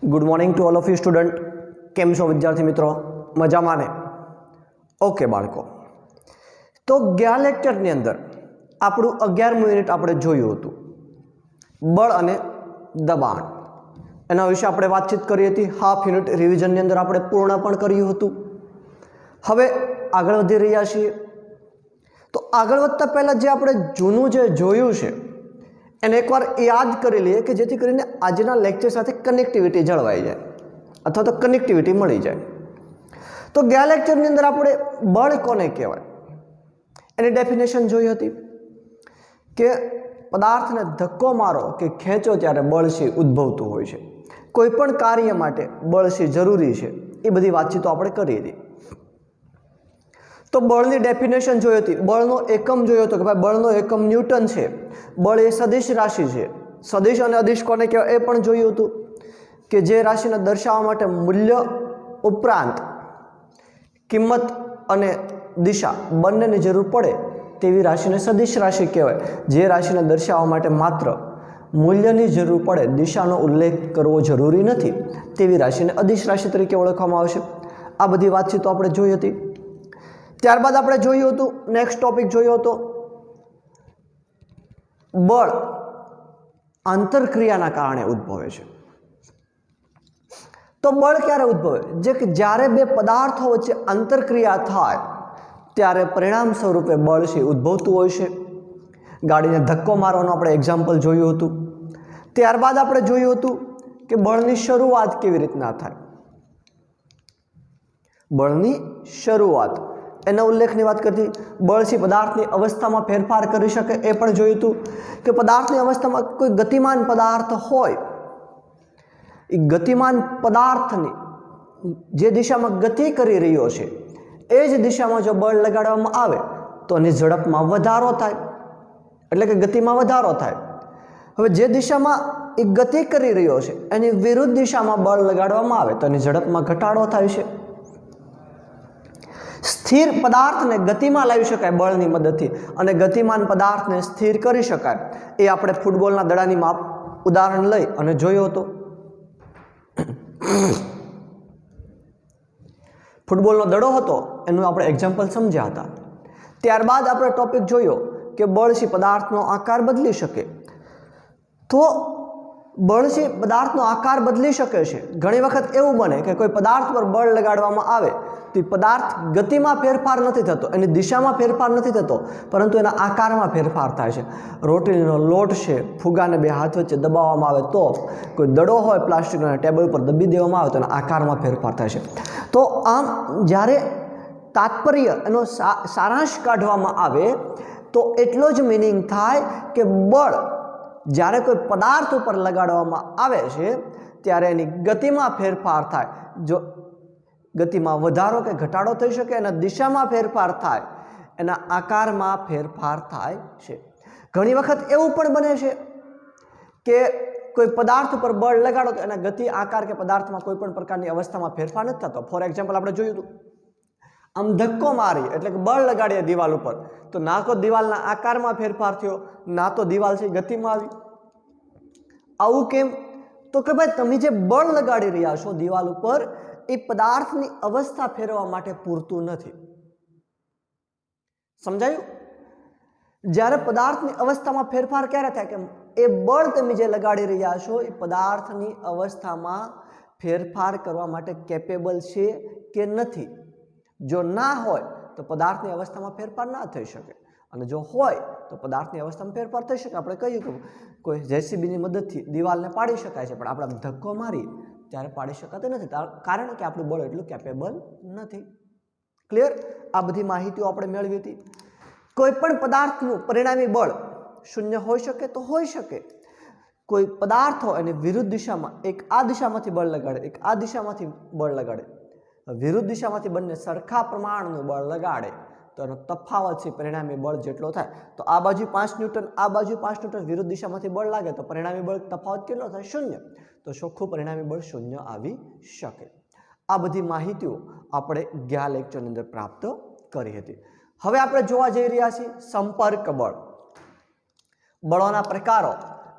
Good morning to all of you student. केम छो विद्यार्थी मित्रों? मजामां ने? ओके बाळको, तो ગયા લેક્ચરની અંદર આપણું 11મું યુનિટ આપણે જોયું હતું, બળ અને દબાણ. એના વિશે આપણે વાતચીત કરી હતી. હાફ યુનિટ રિવિઝનની અંદર આપણે પૂર્ણ પણ કર્યું હતું. હવે આગળ વધી રહ્યા છીએ. તો આગળ વધતા પહેલાં જે આપણે જૂનું જે જોયું છે એને એકવાર યાદ કરી લઈએ કે જેથી કરીને આજના લેક્ચર સાથે કનેક્ટિવિટી જળવાઈ જાય અથવા તો કનેક્ટિવિટી મળી જાય. તો ગયા લેક્ચરની અંદર આપણે બળ કોને કહેવાય એની ડેફિનેશન જોઈ હતી કે પદાર્થને ધક્કો મારો કે ખેંચો ત્યારે બળ છે ઉદ્ભવતું હોય છે. કોઈ પણ કાર્ય માટે બળ છે જરૂરી છે. એ બધી વાતચીતો આપણે કરી હતી. તો બળની ડેફિનેશન જોઈ હતી, બળનો એકમ જોયો હતો કે ભાઈ બળનો એકમ ન્યૂટન છે. બળ એ સદિશ રાશિ છે. સદિશ અને અદિશ કોને કહેવાય એ પણ જોયું હતું કે જે રાશિને દર્શાવવા માટે મૂલ્ય ઉપરાંત કિંમત અને દિશા બંનેની જરૂર પડે તેવી રાશિને સદિશ રાશિ કહેવાય. જે રાશિને દર્શાવવા માટે માત્ર મૂલ્યની જરૂર પડે, દિશાનો ઉલ્લેખ કરવો જરૂરી નથી, તેવી રાશિને અદિશ રાશિ તરીકે ઓળખવામાં આવશે. આ બધી વાતચીતો આપણે જોઈ હતી. ત્યારબાદ આપણે જોયું હતું, નેક્સ્ટ ટોપિક જોયો હતો, બળ આંતરક્રિયાના કારણે ઉદ્ભવે છે. તો બળ ક્યારે ઉદ્ભવે? જે કે જ્યારે બે પદાર્થો વચ્ચે આંતરક્રિયા થાય ત્યારે પરિણામ સ્વરૂપે બળ છે ઉદ્ભવતું હોય છે. ગાડીને ધક્કો મારવાનું આપણે એક્ઝામ્પલ જોયું હતું. ત્યારબાદ આપણે જોયું હતું કે બળની શરૂઆત કેવી રીતના થાય. બળની શરૂઆત એના ઉલ્લેખની વાત કરતી. બળ છે પદાર્થની અવસ્થામાં ફેરફાર કરી શકે એ પણ જોયું હતું કે પદાર્થની અવસ્થામાં કોઈ ગતિમાન પદાર્થ હોય, એ ગતિમાન પદાર્થની જે દિશામાં ગતિ કરી રહ્યો છે એ જ દિશામાં જો બળ લગાડવામાં આવે તો એની ઝડપમાં વધારો થાય, એટલે કે ગતિમાં વધારો થાય. હવે જે દિશામાં એ ગતિ કરી રહ્યો છે એની વિરુદ્ધ દિશામાં બળ લગાડવામાં આવે તો એની ઝડપમાં ઘટાડો થાય છે. સ્થિર પદાર્થને ગતિમાં લાવી શકાય બળની મદદથી અને ગતિમાન પદાર્થને સ્થિર કરી શકાય. એ આપણે ફૂટબોલના દડાની માપ ઉદાહરણ લઈ અને જોયો હતો. ફૂટબોલનો દડો હતો એનું આપણે એક્ઝામ્પલ સમજ્યા હતા. ત્યારબાદ આપણે ટોપિક જોયો કે બળ છે પદાર્થનો આકાર બદલી શકે. તો બળ છે પદાર્થનો આકાર બદલી શકે છે. ઘણી વખત એવું બને કે કોઈ પદાર્થ પર બળ લગાડવામાં આવે તો પદાર્થ ગતિમાં ફેરફાર નથી થતો, એની દિશામાં ફેરફાર નથી થતો, પરંતુ એના આકારમાં ફેરફાર થાય છે. રોટલીનો લોટ છે, ફુગાને બે હાથ વચ્ચે દબાવવામાં આવે તો, કોઈ દડો હોય પ્લાસ્ટિકના ટેબલ પર દબી દેવામાં આવે તો એના આકારમાં ફેરફાર થાય છે. તો આમ જ્યારે તાત્પર્ય એનો સારાંશ કાઢવામાં આવે તો એટલો જ મિનિંગ થાય કે બળ જ્યારે કોઈ પદાર્થ ઉપર લગાડવામાં આવે છે ત્યારે એની ગતિમાં ફેરફાર થાય. જો ગતિમાં વધારો કે ઘટાડો થઈ શકે, એના દિશામાં ફેરફાર થાય, એના આકારમાં ફેરફાર થાય છે. ઘણી વખત એવું પણ બને છે કે કોઈ પદાર્થ ઉપર બળ લગાડો તો એના ગતિ, આકાર કે પદાર્થમાં કોઈ પણ પ્રકારની અવસ્થામાં ફેરફાર નથી થતો. ફોર એક્ઝામ્પલ આપણે જોયું હતું, આમ ધક્કો મારી એટલે કે બળ લગાડીએ દિવાલ ઉપર તો ના તો દિવાલના આકારમાં ફેરફાર થયો, ના તો દિવાલ છે ગતિમાં આવી. આવું કેમ? તો કે ભાઈ તમે જે બળ લગાડી રહ્યા છો દિવાલ ઉપર એ પદાર્થની અવસ્થા ફેરવવા માટે પૂરતું નથી. સમજાયું? જ્યારે પદાર્થની અવસ્થામાં ફેરફાર ક્યારે થાય કે એ બળ તમે જે લગાડી રહ્યા છો એ પદાર્થની અવસ્થામાં ફેરફાર કરવા માટે કેપેબલ છે કે નથી. જો ના હોય તો પદાર્થની અવસ્થામાં ફેરફાર ના થઈ શકે, અને જો હોય તો પદાર્થની અવસ્થામાં ફેરફાર થઈ શકે. આપણે કહ્યું કે કોઈ જેસીબીની મદદથી દિવાલને પાડી શકાય છે, પણ આપણે ધક્કો મારી ત્યારે પાડી શકાતું નથી, કારણ કે આપણું બળ એટલું કેપેબલ નથી. ક્લિયર? આ બધી માહિતીઓ આપણે મેળવી હતી. કોઈ પણ પદાર્થનું પરિણામી બળ શૂન્ય હોઈ શકે તો હોઈ શકે. કોઈ પદાર્થ હોય અને વિરુદ્ધ દિશામાં, એક આ દિશામાંથી બળ લગાડે, એક આ દિશામાંથી બળ લગાડે, વિરુદ્ધ દિશામાંથી બંને સરખા પ્રમાણનું બળ લગાડે તો એનો તફાવત છે પરિણામી બળ જેટલો થાય. તો આ બાજુ 5 ન્યૂટન, આ બાજુ 5 ન્યૂટન, વિરુદ્ધ દિશામાંથી બળ લાગે તો પરિણામી બળ તફાવત કેટલો થાય? 0. તો ચોખ્ખું પરિણામી બળ 0 આવી શકે. આ બધી માહિતીઓ આપણે ગયા લેક્ચરની અંદર પ્રાપ્ત કરી હતી. હવે આપણે જોવા જઈ રહ્યા છીએ સંપર્ક બળ. બળોના પ્રકારો.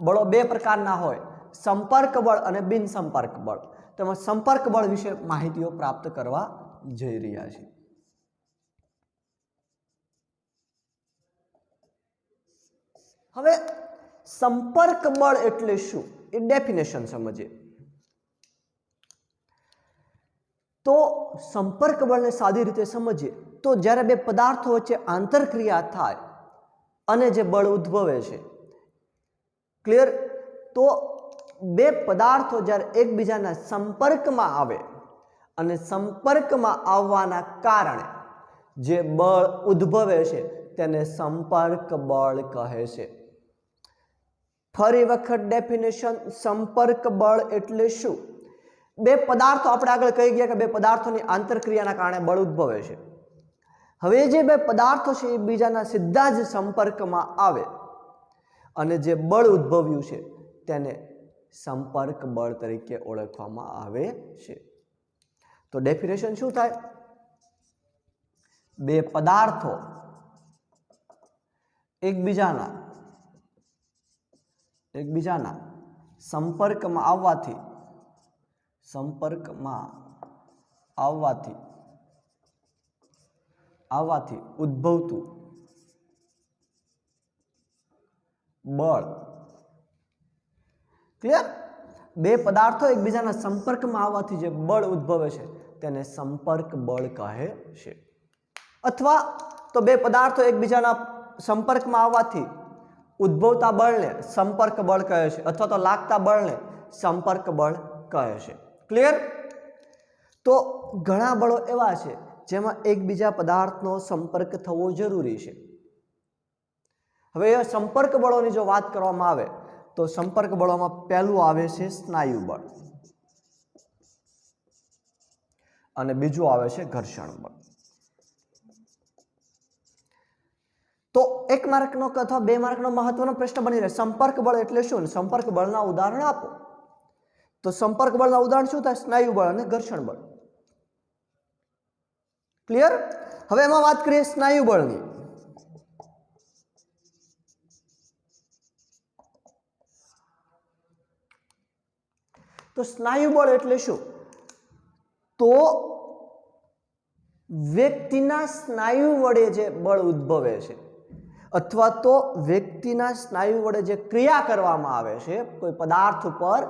બળો બે પ્રકારના હોય, સંપર્ક બળ અને બિન સંપર્ક બળ. તેમાં સંપર્ક બળ વિશે માહિતીઓ પ્રાપ્ત કરવા જઈ રહ્યા છીએ. હવે સંપર્ક બળ એટલે શું એ ડેફિનેશન સમજીએ. તો સંપર્ક બળને સાદી રીતે સમજીએ તો જ્યારે બે પદાર્થો વચ્ચે આંતરક્રિયા થાય અને જે બળ ઉદ્ભવે છે, ક્લિયર, તો બે પદાર્થો જ્યારે એકબીજાના સંપર્કમાં આવે અને સંપર્કમાં આવવાના કારણે જે બળ ઉદ્ભવે છે તેને સંપર્ક બળ કહે છે. ફરી વખત ડેફિનેશન, સંપર્ક બળ એટલે શું? બે પદાર્થો, આપણે આગળ કહી ગયા કે બે પદાર્થોની આંતરક્રિયાના કારણે બળ ઉદ્ભવે છે. હવે જે બે પદાર્થો છે એ બીજાના સીધા જ સંપર્કમાં આવે અને જે બળ ઉદ્ભવ્યું છે તેને સંપર્ક બળ તરીકે ઓળખવામાં આવે છે. તો ડેફિનેશન શું થાય? બે પદાર્થો એકબીજાના સંપર્કમાં આવવાથી ઉદ્ભવતું બળ. ક્લિયર? બે પદાર્થો એકબીજાના સંપર્કમાં આવવાથી જે બળ ઉદ્ભવે છે તેને સંપર્ક બળ કહે છે. અથવા તો બે પદાર્થો એકબીજાના સંપર્કમાં આવવાથી ઉદ્ભવતા બળને સંપર્ક બળ કહે છે, અથવા તો લાગતા બળને સંપર્ક બળ કહે છે. ક્લિયર? તો ઘણા બળો એવા છે જેમાં એકબીજા પદાર્થનો સંપર્ક થવો જરૂરી છે. હવે એ સંપર્ક બળોની જો વાત કરવામાં આવે તો સંપર્ક બળોમાં પહેલું આવે છે સ્નાયુ બળ અને બીજું આવે છે ઘર્ષણ બળ. તો 1 માર્કનો અથવા 2 માર્કનો મહત્વનો પ્રશ્ન બની રહે, સંપર્ક બળ એટલે શું? સંપર્ક બળના ઉદાહરણ આપો. તો સંપર્ક બળના ઉદાહરણ શું થાય? સ્નાયુ બળ અને ઘર્ષણ બળ. ક્લિયર? હવે એમાં વાત કરીએ સ્નાયુ બળની. તો સ્નાયુ બળ એટલે શું? તો વ્યક્તિના સ્નાયુ વડે જે બળ ઉદ્ભવે છે અથવા તો વ્યક્તિના સ્નાયુ વડે જે ક્રિયા કરવામાં આવે છે કોઈ પદાર્થ ઉપર,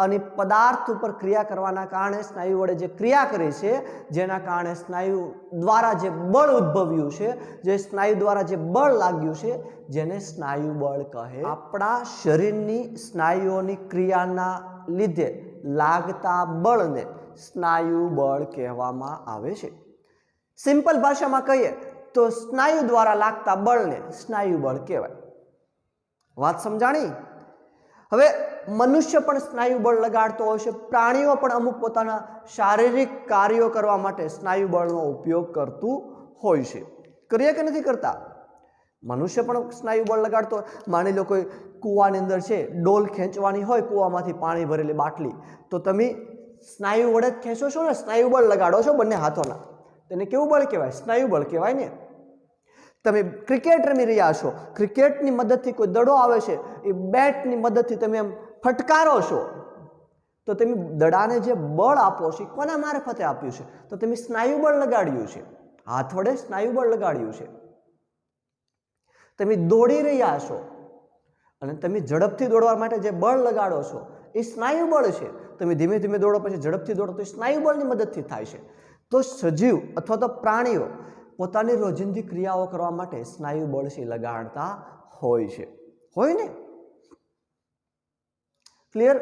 અને પદાર્થ ઉપર ક્રિયા કરવાના કારણે સ્નાયુ વડે જે ક્રિયા કરી છે, જેના કારણે સ્નાયુ દ્વારા જે બળ ઉદ્ભવ્યું છે, જે સ્નાયુ દ્વારા જે બળ લાગ્યું છે, જેને સ્નાયુ બળ કહે. આપણા શરીરની સ્નાયુઓની ક્રિયાના લીધે લાગતા બળને સ્નાયુ બળ કહેવામાં આવે છે. સિમ્પલ ભાષામાં કહીએ તો સ્નાયુ દ્વારા લાગતા બળને સ્નાયુ બળ કહેવાય. વાત સમજાણી? હવે મનુષ્ય પણ સ્નાયુ બળ લગાડતો હોય છે, પ્રાણીઓ પણ અમુક પોતાના શારીરિક કાર્યો કરવા માટે સ્નાયુ બળનો ઉપયોગ કરતું હોય છે. કરીએ કે નથી કરતા? મનુષ્ય પણ સ્નાયુ બળ લગાડતો હોય. માની લો કોઈ કૂવાની અંદર છે, ડોલ ખેંચવાની હોય, કૂવામાંથી પાણી ભરેલી બાટલી, તો તમે સ્નાયુ વડે જ ખેંચો છો ને, સ્નાયુ બળ લગાડો છો બંને હાથોના. તેને કેવું બળ કહેવાય? સ્નાયુ બળ કહેવાય ને. તમે ક્રિકેટ રમી રહ્યા છો, ક્રિકેટની મદદથી કોઈ દડો આવે છે, એ બેટની મદદથી તમે એમ ફટકારો છો, તો તમે દડાને જે બળ આપો છો કોના મારફતે આપ્યું છે? તો તમે સ્નાયુ બળ લગાડ્યું છે, હાથ વડે સ્નાયુ બળ લગાડ્યું છે. તમે દોડી રહ્યા છો અને તમે ઝડપથી દોડવા માટે જે બળ લગાડો છો એ સ્નાયુ બળ છે. તમે ધીમે ધીમે દોડો પછી ઝડપથી દોડો તો એ સ્નાયુ બળની મદદથી થાય છે. તો સજીવ અથવા તો પ્રાણીઓ પોતાની રોજિંદી ક્રિયાઓ કરવા માટે સ્નાયુ બળ છે લગાડતા હોય છે, હોય ને? ક્લિયર?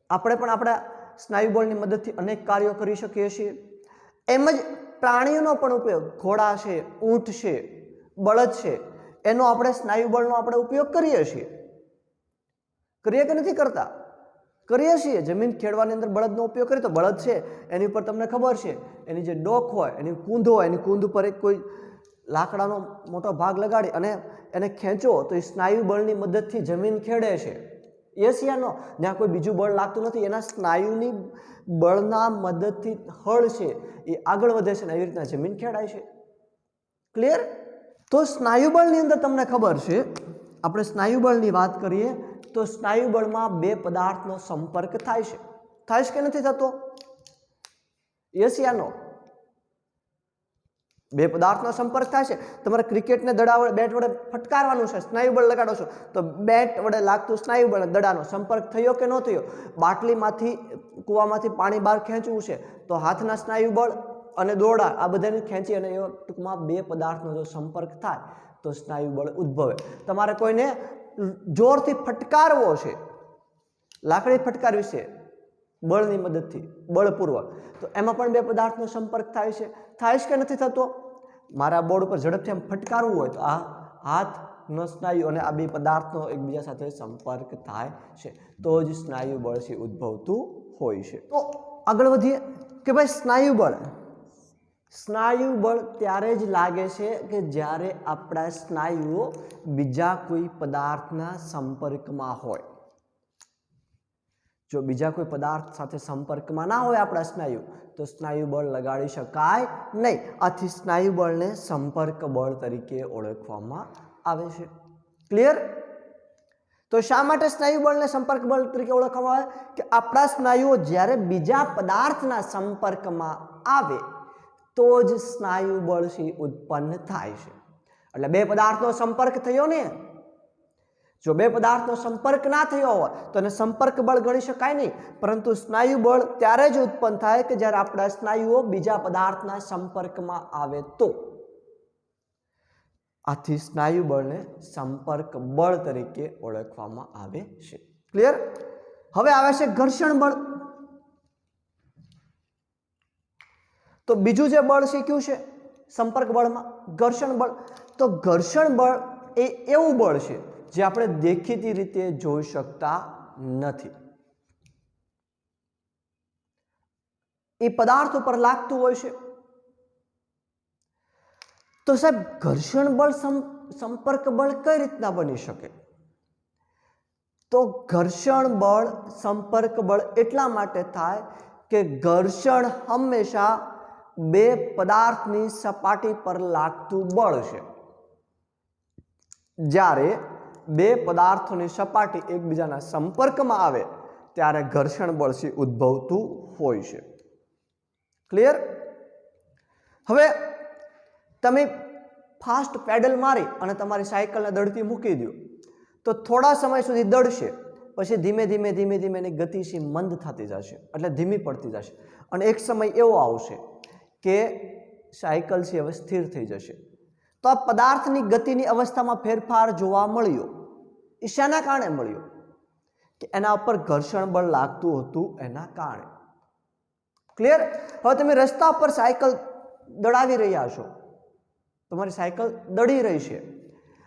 આપણે પણ આપણા સ્નાયુ બળની મદદથી અનેક કાર્યો કરી શકીએ છીએ. એમ જ પ્રાણીઓનો પણ ઉપયોગ, ઘોડા છે, ઊંટ છે, બળદ છે, એનો આપણે સ્નાયુ બળનો આપણે ઉપયોગ કરીએ છીએ. કરીએ કે નથી કરતા? કરીએ છીએ. જમીન ખેડવાની અંદર બળદનો ઉપયોગ કરીએ તો બળદ છે એની ઉપર તમને ખબર છે એની જે ડોક હોય, એની કૂંધ હોય, એની કૂંધ ઉપર એક કોઈ લાકડાનો મોટો ભાગ લગાડી અને એને ખેંચો તો એ સ્નાયુ બળની મદદથી જમીન ખેડે છે. યસ યા નો? જ્યાં કોઈ બીજું બળ લાગતું નથી, એના સ્નાયુની બળના મદદથી હળ છે એ આગળ વધે છે અને એવી રીતના જમીન ખેડાય છે. ક્લિયર? તો સ્નાયુ બળની અંદર તમને ખબર છે, આપણે સ્નાયુ બળની વાત કરીએ તો સ્નાયુ બળમાં બે પદાર્થનો સંપર્ક થાય છે કે નથી થતો? યસ યા નો? બે પદાર્થનો સંપર્ક થાય છે. તમારે ક્રિકેટને દડા વડે બેટ વડે ફટકારવાનું છે, સ્નાયુ બળ લગાડો છો તો બેટ વડે લાગતું સ્નાયુ બળ દડાનો સંપર્ક થયો કે ન થયો? બાટલીમાંથી કૂવામાંથી પાણી બહાર ખેંચવું છે તો હાથના સ્નાયુ બળ અને દોરડા આ બધાને ખેંચી અને એ ટૂંકમાં બે પદાર્થનો જો સંપર્ક થાય તો સ્નાયુ બળ ઉદ્ભવે. તમારે કોઈને જોરથી ફટકારવો છે, લાકડી ફટકારવી છે બળની મદદથી, બળપૂર્વક, તો એમાં પણ બે પદાર્થનો સંપર્ક થાય છે કે નથી થતો? મારા બોર્ડ ઉપર ઝડપથી આમ ફટકારવું હોય તો આ હાથનો સ્નાયુ અને આ બે પદાર્થનો એકબીજા સાથે સંપર્ક થાય છે તો જ સ્નાયુ બળ છે ઉદ્ભવતું હોય છે. તો આગળ વધીએ કે ભાઈ સ્નાયુ બળ ત્યારે જ લાગે છે કે જ્યારે આપણા સ્નાયુઓ બીજા કોઈ પદાર્થના સંપર્કમાં હોય. જો બીજા કોઈ પદાર્થ સાથે સંપર્કમાં ના હોય આપણા સ્નાયુ તો સ્નાયુ બળ લગાડી શકાય નહીં. આથી સ્નાયુ બળને સંપર્ક બળ તરીકે ઓળખવામાં આવે છે. ક્લિયર? તો શા માટે સ્નાયુ બળને સંપર્ક બળ તરીકે ઓળખવામાં આવે? કે આપણા સ્નાયુઓ જ્યારે બીજા પદાર્થના સંપર્કમાં આવે તો જ સ્નાયુ બળ ઉત્પન્ન થાય છે. એટલે બે પદાર્થનો સંપર્ક થયો ને, જો બે પદાર્થનો સંપર્ક ના થયો હોય તો એને સંપર્ક બળ ગણી શકાય નહીં, પરંતુ સ્નાયુ બળ ત્યારે જ ઉત્પન્ન થાય કે જ્યારે આપણા સ્નાયુઓ બીજા પદાર્થના સંપર્કમાં આવે તો. આથી સ્નાયુ બળને સંપર્ક બળ તરીકે ઓળખવામાં આવે છે. ક્લિયર? હવે આવે છે ઘર્ષણ બળ. તો બીજું જે બળ શીખ્યું છે સંપર્ક બળમાં ઘર્ષણ બળ. તો ઘર્ષણ બળ એ એવું બળ છે જે આપણે દેખીતી રીતે જોઈ શકતા નથી. એ પદાર્થ ઉપર લાગતું હોય છે. તો સાહેબ ઘર્ષણ બળ સંપર્ક બળ કઈ રીતના બની શકે? તો ઘર્ષણ બળ સંપર્ક બળ એટલા માટે થાય કે ઘર્ષણ હંમેશા બે પદાર્થની સપાટી પર લાગતું બળ છે. જ્યારે બે પદાર્થોની સપાટી એકબીજાના સંપર્કમાં આવે ત્યારે ઘર્ષણ બળ ઉદ્ભવતું હોય છે. ક્લિયર? હવે તમે ફાસ્ટ પેડલ મારી અને તમારી સાયકલને દડતી મૂકી દો તો થોડા સમય સુધી દડશે, પછી ધીમે ધીમે એની ગતિ મંદ થતી જશે, એટલે ધીમી પડતી જશે, અને એક સમય એવો આવશે કે સાયકલ હવે સ્થિર થઈ જશે. તો આ પદાર્થની ગતિની અવસ્થામાં ફેરફાર જોવા મળ્યો. એ શાના કારણે મળ્યો? કે એના ઉપર ઘર્ષણ બળ લાગતું હતું એના કારણે. ક્લિયર? હવે તમે રસ્તા પર સાયકલ દડાવી રહ્યા છો, તમારી સાયકલ દડી રહી છે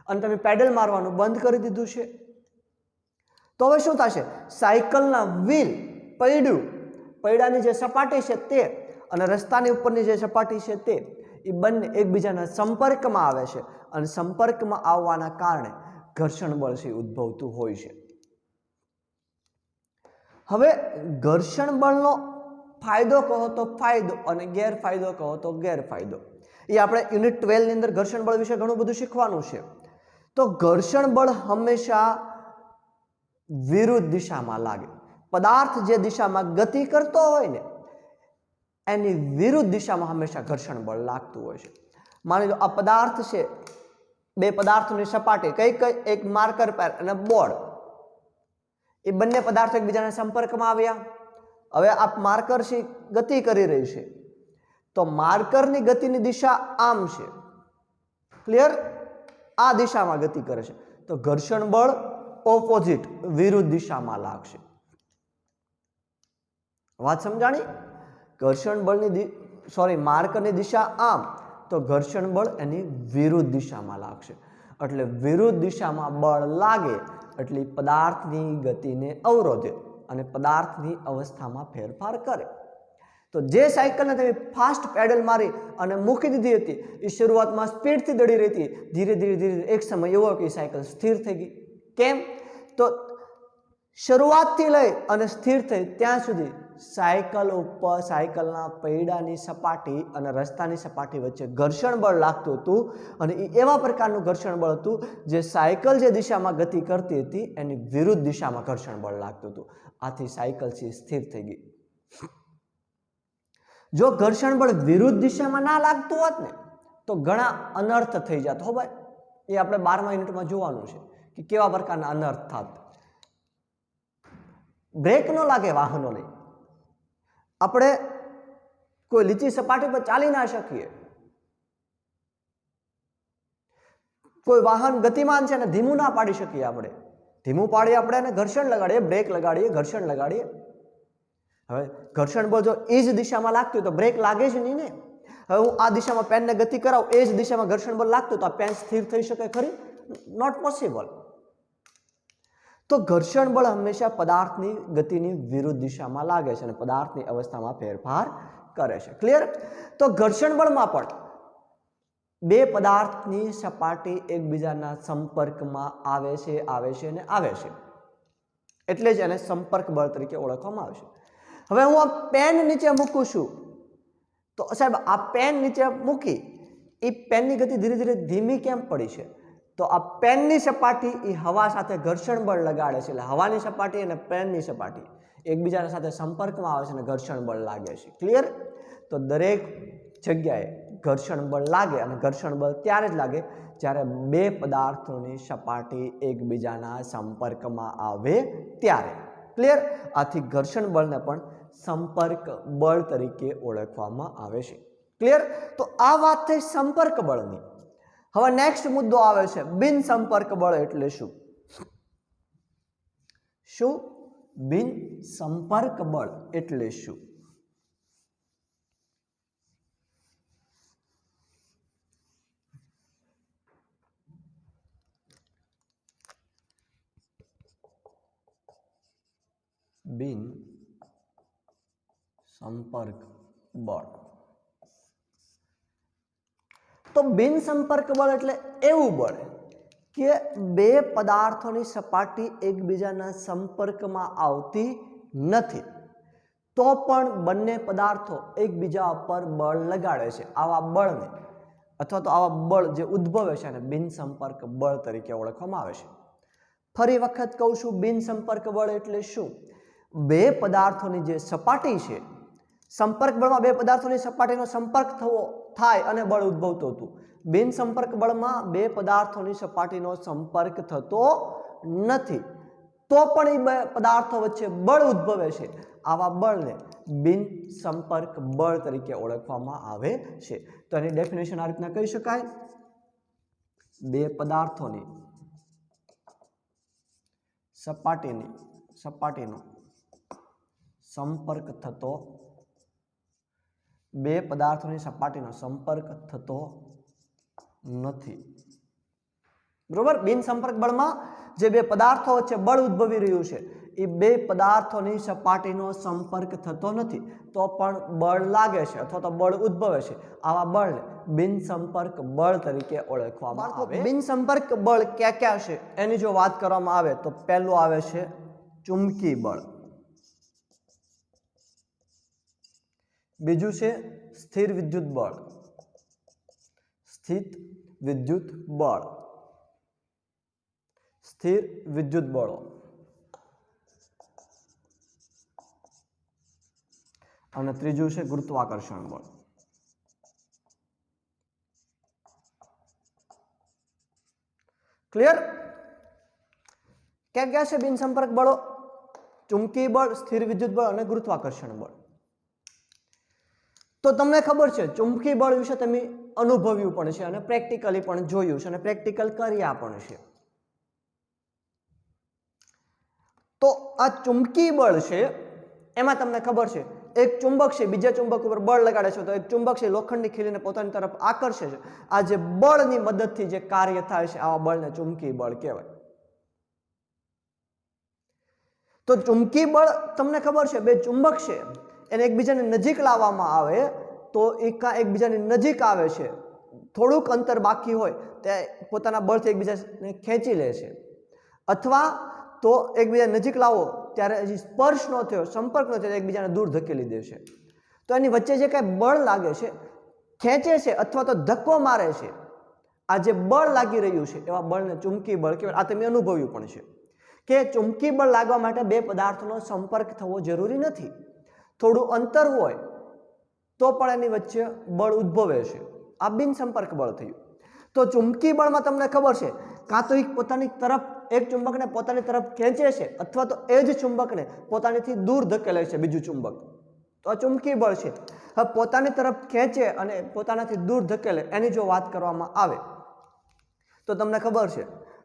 અને તમે પેડલ મારવાનું બંધ કરી દીધું છે, તો હવે શું થશે? સાયકલના વ્હીલ, પૈડાની જે સપાટી છે તે અને રસ્તાની ઉપરની જે સપાટી છે તે એ બંને એકબીજાના સંપર્કમાં આવે છે અને સંપર્કમાં આવવાના કારણે ઘર્ષણ બળ ઉદ્ભવતું હોય છે. હવે ઘર્ષણ બળનો ફાયદો કહો તો ફાયદો અને ગેરફાયદો કહો તો ગેરફાયદો. એ આપણે યુનિટ 12 ની અંદર ઘર્ષણ બળ વિશે ઘણું બધું શીખવાનું છે. તો ઘર્ષણ બળ હંમેશા વિરુદ્ધ દિશામાં લાગે. પદાર્થ જે દિશામાં ગતિ કરતો હોય ને એની વિરુદ્ધ દિશામાં હંમેશા ઘર્ષણ બળ લાગતું હોય છે. માની લો આ પદાર્થ છે, બે પદાર્થોની સપાટી કઈ એક માર્કર પેર અને બોર્ડ, એ બંને પદાર્થો એકબીજાના સંપર્કમાં આવ્યા. હવે આ માર્કર ગતિ કરી રહી છે તો માર્કરની ગતિની દિશા આમ છે. ક્લિયર? આ દિશામાં ગતિ કરે છે તો ઘર્ષણ બળ ઓપોઝિટ વિરુદ્ધ દિશામાં લાગશે. વાત સમજાણી? ઘર્ષણ બળની માર્કરની દિશા આમ તો ઘર્ષણ બળ એની વિરુદ્ધ દિશામાં લાગશે. એટલે વિરુદ્ધ દિશામાં બળ લાગે એટલે પદાર્થની ગતિને અવરોધે અને પદાર્થની અવસ્થામાં ફેરફાર કરે. તો જે સાયકલને તમે ફાસ્ટ પેડલ મારી અને મૂકી દીધી હતી એ શરૂઆતમાં સ્પીડથી દડી રહી હતી, ધીરે ધીરે એક સમય એવો કે સાયકલ સ્થિર થઈ ગઈ. કેમ? તો શરૂઆતથી લઈ અને સ્થિર થઈ ત્યાં સુધી સાયકલ ઉપર સાયકલના પૈડાની સપાટી અને રસ્તાની સપાટી વચ્ચે ઘર્ષણ બળ લાગતું હતું અને એ એવા પ્રકારનું ઘર્ષણ બળ હતું જે સાયકલ જે દિશામાં ગતિ કરતી હતી એની વિરુદ્ધ દિશામાં ઘર્ષણ બળ લાગતું હતું. આથી સાયકલ છે સ્થિર થઈ ગઈ. જો ઘર્ષણ બળ વિરુદ્ધ દિશામાં ના લાગતું હોત ને તો ઘણા અનર્થ થઈ જાત. હો ભાઈ, એ આપણે 12મા યુનિટમાં જોવાનું છે કે કેવા પ્રકારના અનર્થ થાત. બ્રેક ન લાગે વાહનોને, આપણે કોઈ લીચી સપાટી પર ચાલી ના શકીએ, કોઈ વાહન ગતિમાન છે ને ધીમું ના પાડી શકીએ. આપણે ધીમું પાડીએ, આપણે એને ઘર્ષણ લગાડીએ, બ્રેક લગાડીએ, ઘર્ષણ લગાડીએ. હવે ઘર્ષણ બળ જો એ જ દિશામાં લાગતું હોય તો બ્રેક લાગે જ નહીં ને. હવે હું આ દિશામાં પેનને ગતિ કરાવું, એ જ દિશામાં ઘર્ષણ બળ લાગતું તો આ પેન સ્થિર થઈ શકે ખરી? Not possible. તો ઘર્ષણ બળ હંમેશા પદાર્થની ગતિની વિરુદ્ધ દિશામાં લાગે છે અને પદાર્થની અવસ્થામાં ફેરફાર કરે છે. ક્લિયર? તો ઘર્ષણ બળમાં પણ બે પદાર્થની સપાટી એકબીજાના સંપર્કમાં આવે છે અને આવે છે, એટલે જ એને સંપર્ક બળ તરીકે ઓળખવામાં આવે છે. હવે હું આ પેન નીચે મૂકું છું તો સાહેબ આ પેન નીચે મૂકી એ પેનની ગતિ ધીરે ધીરે ધીમી કેમ પડી છે? તો આ પેનની સપાટી એ હવા સાથે ઘર્ષણ બળ લગાડે છે, એટલે હવાની સપાટી અને પેનની સપાટી એકબીજાના સાથે સંપર્કમાં આવે છે અને ઘર્ષણ બળ લાગે છે. ક્લિયર? તો દરેક જગ્યાએ ઘર્ષણ બળ લાગે અને ઘર્ષણ બળ ત્યારે જ લાગે જ્યારે બે પદાર્થોની સપાટી એકબીજાના સંપર્કમાં આવે ત્યારે. ક્લિયર? આથી ઘર્ષણ બળને પણ સંપર્ક બળ તરીકે ઓળખવામાં આવે છે. ક્લિયર? તો આ વાત થઈ સંપર્ક બળની. હવે નેક્સ્ટ મુદ્દો આવે છે બિન સંપર્ક બળ એટલે શું? શું બિન સંપર્ક બળ એટલે શું? બિન સંપર્ક બળ. તો બિન સંપર્ક બળ એટલે એવું બળ કે બે પદાર્થોની સપાટી એકબીજાના સંપર્કમાં આવતી નથી તો પણ બંને પદાર્થો એકબીજા પર બળ લગાડે છે. આવા બળને અથવા તો આવા બળ જે ઉદ્ભવે છે અને બિન સંપર્ક બળ તરીકે ઓળખવામાં આવે છે. ફરી વખત કહું છું, બિન સંપર્ક બળ એટલે શું? બે પદાર્થોની જે સપાટી છે, સંપર્ક બળમાં બે પદાર્થોની સપાટીનો સંપર્ક થાય અને બળ ઉદ્ભવતું હતું. બિન સંપર્ક બળમાં બે પદાર્થોની સપાટીનો સંપર્ક થતો નથી તો પણ એ બે પદાર્થો વચ્ચે બળ ઉદ્ભવે છે. આવા બળને બિન સંપર્ક બળ તરીકે ઓળખવામાં આવે છે. તો એની ડેફિનેશન આ રીતના કહી શકાય: બે પદાર્થોની સપાટીનો સંપર્ક થતો બે પદાર્થોની સપાટીનો સંપર્ક થતો નથી. બરોબર? બિન સંપર્ક બળમાં જે બે પદાર્થો વચ્ચે બળ ઉદ્ભવી રહ્યું છે એ બે પદાર્થોની સપાટીનો સંપર્ક થતો નથી તો પણ બળ લાગે છે અથવા તો બળ ઉદ્ભવે છે. આવા બળને બિન સંપર્ક બળ તરીકે ઓળખવામાં આવે. બિન સંપર્ક બળ ક્યાં ક્યાં છે એની જો વાત કરવામાં આવે તો પહેલું આવે છે ચુંબકી બળ, બીજું છે સ્થિર વિદ્યુત બળ, સ્થિર વિદ્યુત બળો, અને ત્રીજું છે ગુરુત્વાકર્ષણ બળ. ક્લિયર? ક્યાં ક્યાં છે બિન સંપર્ક બળો? ચુંબકી બળ, સ્થિર વિદ્યુત બળ અને ગુરુત્વાકર્ષણ બળ. તો તમને ખબર છે ચુંબકી બળ વિશે તમે અનુભવ્યું પણ છે અને પ્રેક્ટિકલી પણ જોયું છે અને પ્રેક્ટિકલ કર્યા પણ છે. તો આ ચુંબકી બળ છે એમાં તમને ખબર છે એક ચુંબક છે બીજા ચુંબક ઉપર બળ લગાડે છે તો એક ચુંબક છે લોખંડની ખીલીને પોતાની તરફ આકર્ષે છે. આ જે બળની મદદથી જે કાર્ય થાય છે આવા બળને ચુંબકી બળ કહેવાય. તો ચુંબકી બળ તમને ખબર છે બે ચુંબક છે એને એકબીજાની નજીક લાવવામાં આવે તો એકબીજાની નજીક આવે છે, થોડુંક અંતર બાકી હોય તે પોતાના બળથી એકબીજાને ખેંચી લે છે, અથવા તો એકબીજા નજીક લાવો ત્યારે હજી સ્પર્શ ન થયો, સંપર્ક ન થયો, એકબીજાને દૂર ધકેલી દેશે. તો એની વચ્ચે જે કાંઈ બળ લાગે છે, ખેંચે છે અથવા તો ધક્કો મારે છે, આ જે બળ લાગી રહ્યું છે એવા બળને ચુંબકીય બળ કહેવાય. આ તમે અનુભવ્યું પણ છે કે ચુંબકીય બળ લાગવા માટે બે પદાર્થોનો સંપર્ક થવો જરૂરી નથી. થોડું અંતર હોય તો પણ એની વચ્ચે બળ ઉદ્ભવે છે. આ બિન સંપર્ક બળ થયું. તો ચુંબકીય બળમાં તમને ખબર છે, કાં તો પોતાની તરફ એક ચુંબકને પોતાની તરફ ખેંચે છે અથવા તો એ જ ચુંબકને પોતાનીથી દૂર ધકેલે છે બીજું ચુંબક. તો આ ચુંબકીય બળ છે. હવે પોતાની તરફ ખેંચે અને પોતાનાથી દૂર ધકેલે એની જો વાત કરવામાં આવે તો તમને ખબર છે,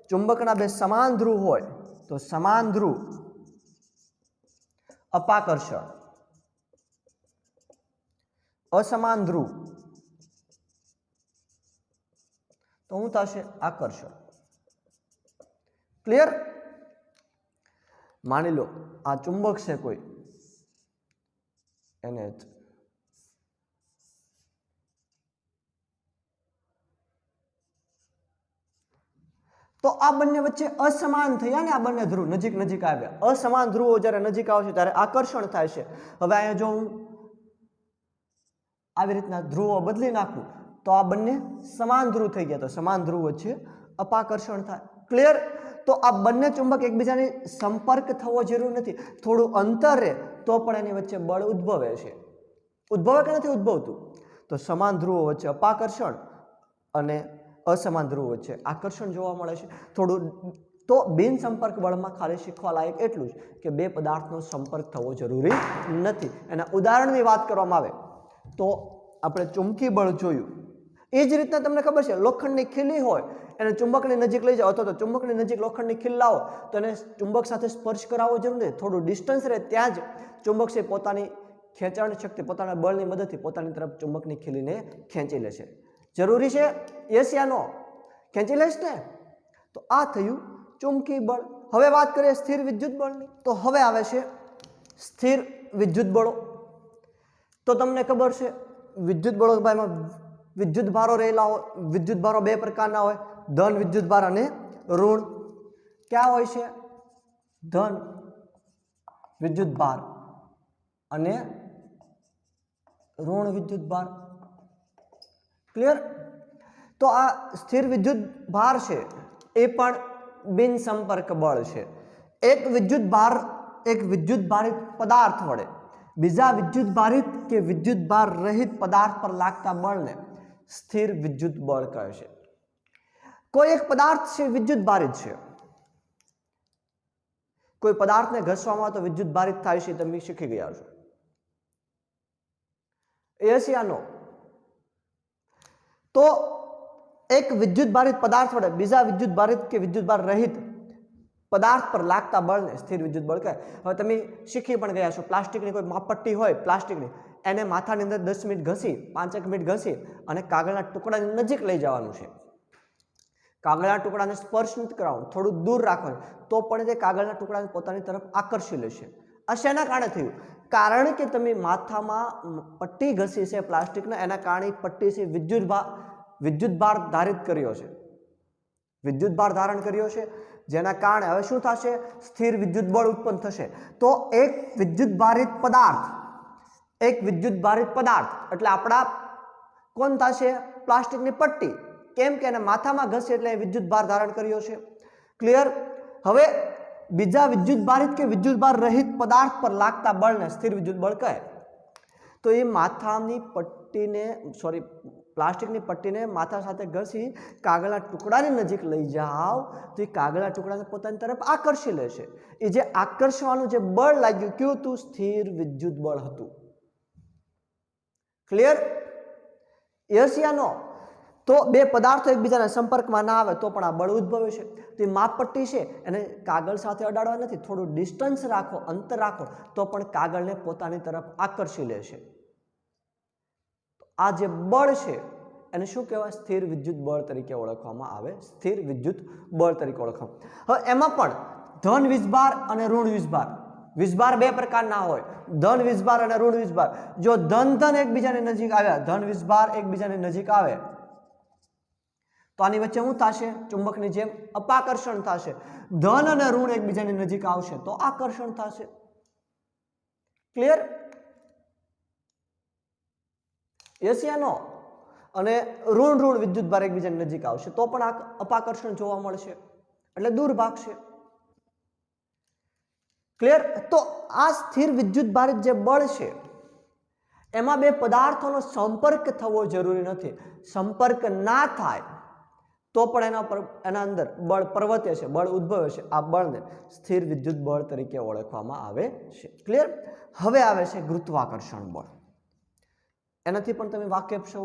ચુંબકના બે સમાન ધ્રુવ હોય તો સમાન ધ્રુવ અપાકર્ષણ, અસમાન ધ્રુવ તો શું થશે? આકર્ષણ. ક્લિયર? માની લો આ ચુંબક છે કોઈ NH, તો આ બંને વચ્ચે અસમાન થયા ને, આ બંને ધ્રુવ નજીક નજીક આવ્યા. અસમાન ધ્રુવો જ્યારે નજીક આવશે ત્યારે આકર્ષણ થાય છે. હવે અહીંયા જો હું આવી રીતના ધ્રુવો બદલી નાખું તો આ બંને સમાન ધ્રુવ થઈ ગયા, તો સમાન ધ્રુવ વચ્ચે અપાકર્ષણ થાય. ક્લિયર? તો આ બંને ચુંબક એકબીજાની સંપર્ક થવો જરૂર નથી. થોડું અંતર રહે તો પણ એની વચ્ચે બળ ઉદ્ભવે છે. ઉદ્ભવે કે નથી ઉદ્ભવતું? તો સમાન ધ્રુવો વચ્ચે અપાકર્ષણ અને અસમાન ધ્રુવો વચ્ચે આકર્ષણ જોવા મળે છે. થોડું તો બિન સંપર્ક બળમાં ખાલી શીખવા લાયક એટલું જ કે બે પદાર્થનો સંપર્ક થવો જરૂરી નથી. એના ઉદાહરણની વાત કરવામાં આવે તો આપણે ચુંબકીય બળ જોયું. એ જ રીતના તમને ખબર છે, લોખંડની ખીલી હોય એને ચુંબકની નજીક લઈ જાઓ અથવા તો ચુંબકની નજીક લોખંડની ખીલ લાવો તો એને ચુંબક સાથે સ્પર્શ કરાવવો જરૂર નથી. થોડું ડિસ્ટન્સ રહે ત્યાં જ ચુંબક છે પોતાની ખેંચાણ શક્તિ, પોતાના બળની મદદથી પોતાની તરફ ચુંબકની ખીલીને ખેંચી લે છે. જરૂરી છે? યસ યા નો? ખેંચી લેશ ને? તો આ થયું ચુંબકીય બળ. હવે વાત કરીએ સ્થિર વિદ્યુત બળની. તો હવે આવે છે સ્થિર વિદ્યુત બળો. તો તમને ખબર છે વિદ્યુત બળો ભાઈમાં વિદ્યુત ભારો રહેલા હોય. વિદ્યુત ભારો બે પ્રકારના હોય, ધન વિદ્યુત ભાર અને ઋણ. ક્યાં હોય છે? ધન વિદ્યુત ભાર અને ઋણ વિદ્યુત ભાર. ક્લિયર? તો આ સ્થિર વિદ્યુત ભાર છે એ પણ બિન સંપર્ક બળ છે. એક વિદ્યુત ભારિત પદાર્થ વડે બીજા વિદ્યુત ભારિત કે વિદ્યુત ભાર રહિત પદાર્થ પર લાગતા બળને સ્થિર વિદ્યુત બળ કહે છે. કોઈ એક પદાર્થ છે વિદ્યુત ભારિત છે, કોઈ પદાર્થને ઘસવામાં તો વિદ્યુત ભારિત થાય છે, તમે શીખી ગયા છો. યસ યા નો? તો એક વિદ્યુત ભારિત પદાર્થ વડે બીજા વિદ્યુત ભારિત કે વિદ્યુત ભાર રહિત પદાર્થ પર લાગતા બળને સ્થિર વિદ્યુત બળ કહે. હવે તમે શીખી પણ ગયા છો, પ્લાસ્ટિકની કોઈ માપપટ્ટી હોય પ્લાસ્ટિકની, એને માથાની અંદર 10 મિનિટ ઘસી 5 મિનિટ ઘસી અને કાગળના ટુકડાની નજીક લઈ જવાનું છે. કાગળના ટુકડાને સ્પર્શ નથી કરાવવાનું, થોડું દૂર રાખવાનું, તો પણ તે કાગળના ટુકડાને પોતાની તરફ આકર્ષી લેશે. આ શેના કારણે થયું? કારણ કે તમે માથામાં પટ્ટી ઘસી છે પ્લાસ્ટિકના, એના કારણે પટ્ટી છે વિદ્યુત ભાર ધારિત કર્યો છે, વિદ્યુત ભાર ધારણ કર્યો છે, જેના કારણે હવે શું થશે? સ્થિર વિદ્યુત બળ ઉત્પન્ન થશે. તો એક વિદ્યુત ભારિત પદાર્થ એટલે આપણા કોણ થશે? પ્લાસ્ટિકની પટ્ટી. કેમ કે એને માથામાં ઘસે એટલે વિદ્યુત ભાર ધારણ કર્યો છે. ક્લિયર? હવે બીજા વિદ્યુત ભારિત કે વિદ્યુત ભાર રહિત પદાર્થ પર લાગતા બળને સ્થિર વિદ્યુત બળ કહે. તો એ માથાની પટ્ટીને પ્લાસ્ટિકની પટ્ટીને માથા સાથે ઘસી કાગળના ટુકડાની નજીક લઈ જાઓ તો એ કાગળના ટુકડાને પોતાની તરફ આકર્ષી લેશે. એ જે આકર્ષવાનું જે બળ લાગ્યું કયું હતું? સ્થિર વિદ્યુત બળ હતું. ક્લિયર? યસ યા નો? તો બે પદાર્થો એકબીજાના સંપર્કમાં ના આવે તો પણ આ બળ ઉદ્ભવે છે. તો એ માપપટ્ટી છે એને કાગળ સાથે અડાડવા નથી, થોડું ડિસ્ટન્સ રાખો, અંતર રાખો તો પણ કાગળને પોતાની તરફ આકર્ષી લેશે. આ જે બળ છે એને શું કહેવાય? સ્થિર વિદ્યુત બળ તરીકે ઓળખવામાં આવે. સ્થિર વિદ્યુત બળ તરીકે ઓળખવામાં. હવે એમાં પણ ધન વીજભાર અને ઋણ વીજભાર. વીજભાર બે પ્રકારના હોય, ધન વીજભાર અને ઋણ વીજભાર. જો ધન એકબીજાની નજીક આવ્યા, ધન વીજભાર એકબીજાની નજીક આવે તો આની વચ્ચે શું થશે? ચુંબકની જેમ અપાકર્ષણ થશે. ધન અને ઋણ એકબીજાની નજીક આવશે તો આકર્ષણ થશે. ક્લિયર? યસ યા નો? અને ઋણ ઋણ વિદ્યુત ભાર એકબીજાની નજીક આવશે તો પણ અપાકર્ષણ જોવા મળશે, એટલે દૂર ભાગશે. ક્લિયર? તો આ સ્થિર વિદ્યુત ભારિત જે બળ છે એમાં બે પદાર્થોનો સંપર્ક થવો જરૂરી નથી. સંપર્ક ના થાય તો પણ એના અંદર બળ પ્રવર્તે છે, બળ ઉદ્ભવે છે. આ બળને સ્થિર વિદ્યુત બળ તરીકે ઓળખવામાં આવે છે. ક્લિયર? હવે આવે છે ગુરુત્વાકર્ષણ બળ. એનાથી પણ તમે વાકેફ છો.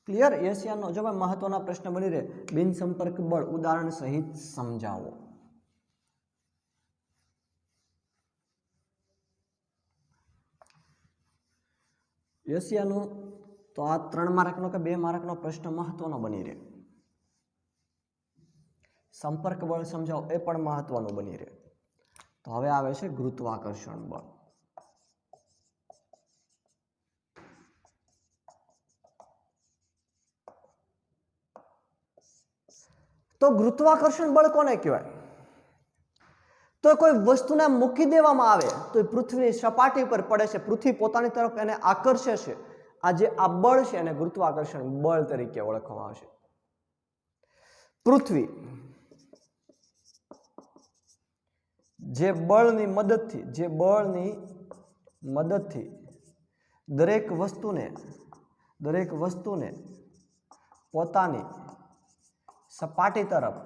ક્લિયર? યસ યા નો? જો ભાઈ મહત્વના પ્રશ્ન બની રહે. બિન સંપર્ક બળ ઉદાહરણ સહિત સમજાવો. યસ યા નો? તો આ 3 માર્કનો કે 2 માર્કનો પ્રશ્ન મહત્વનો બની રહે. સંપર્ક બળ સમજાવો એ પણ મહત્વનું બની રહે. તો હવે આવે છે ગુરુત્વાકર્ષણ બળ. તો ગુરુત્વાકર્ષણ બળ કોને કહેવાય? તો કોઈ વસ્તુને મૂકી દેવામાં આવે તો એ પૃથ્વીની સપાટી પર પડે છે, પૃથ્વી પોતાની તરફ એને આકર્ષે છે. આ જે આ બળ છે એને ગુરુત્વાકર્ષણ બળ તરીકે ઓળખવામાં આવશે. પૃથ્વી જે બળની મદદથી દરેક વસ્તુને પોતાની સપાટી તરફ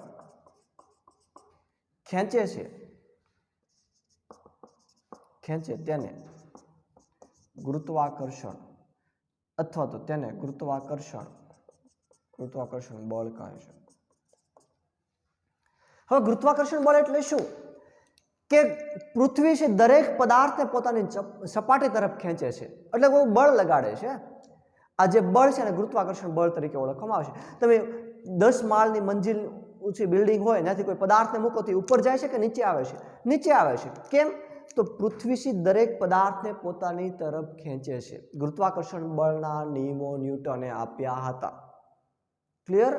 ખેંચે તેને ગુરુત્વાકર્ષણ અથવા તો તેને ગુરુત્વાકર્ષણ બળ કહે છે. હવે ગુરુત્વાકર્ષણ બળ એટલે શું? કે પૃથ્વી છે દરેક પદાર્થને પોતાની સપાટી તરફ ખેંચે છે, એટલે કોઈ બળ લગાડે છે. આ જે બળ છે એને ગુરુત્વાકર્ષણ બળ તરીકે ઓળખવામાં આવશે. તમે 10 માળની મંજિલ ઊંચી બિલ્ડિંગ હોય ત્યાંથી કોઈ પદાર્થને મૂકો તો ઉપર જાય છે કે નીચે આવે છે? નીચે આવે છે. કેમ? તો પૃથ્વી દરેક પદાર્થને પોતાની તરફ ખેંચે છે. ગુરુત્વાકર્ષણ બળના નિયમો ન્યૂટને આપ્યા હતા. ક્લિયર?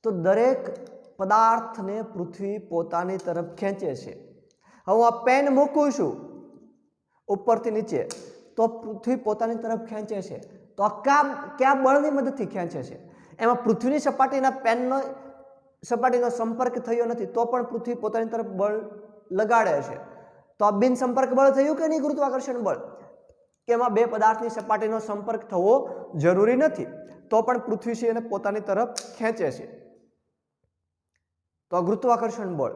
તો દરેક પદાર્થને પૃથ્વી પોતાની તરફ ખેંચે છે. હવે આ પેન મૂકું છું ઉપરથી નીચે તો પૃથ્વી પોતાની તરફ ખેંચે છે. તો આ કયા બળની મદદથી ખેંચે છે? એમાં પૃથ્વીની સપાટીનો સંપર્ક થયો નથી તો પણ પૃથ્વી પોતાની તરફ બળ લગાડે છે. તો આ બિન સંપર્ક બળ થયું કે નહીં ગુરુત્વાકર્ષણ બળ? કે એમાં બે પદાર્થની સપાટીનો સંપર્ક થવો જરૂરી નથી તો પણ પૃથ્વી છે એને પોતાની તરફ ખેંચે છે. તો આ ગુરુત્વાકર્ષણ બળ.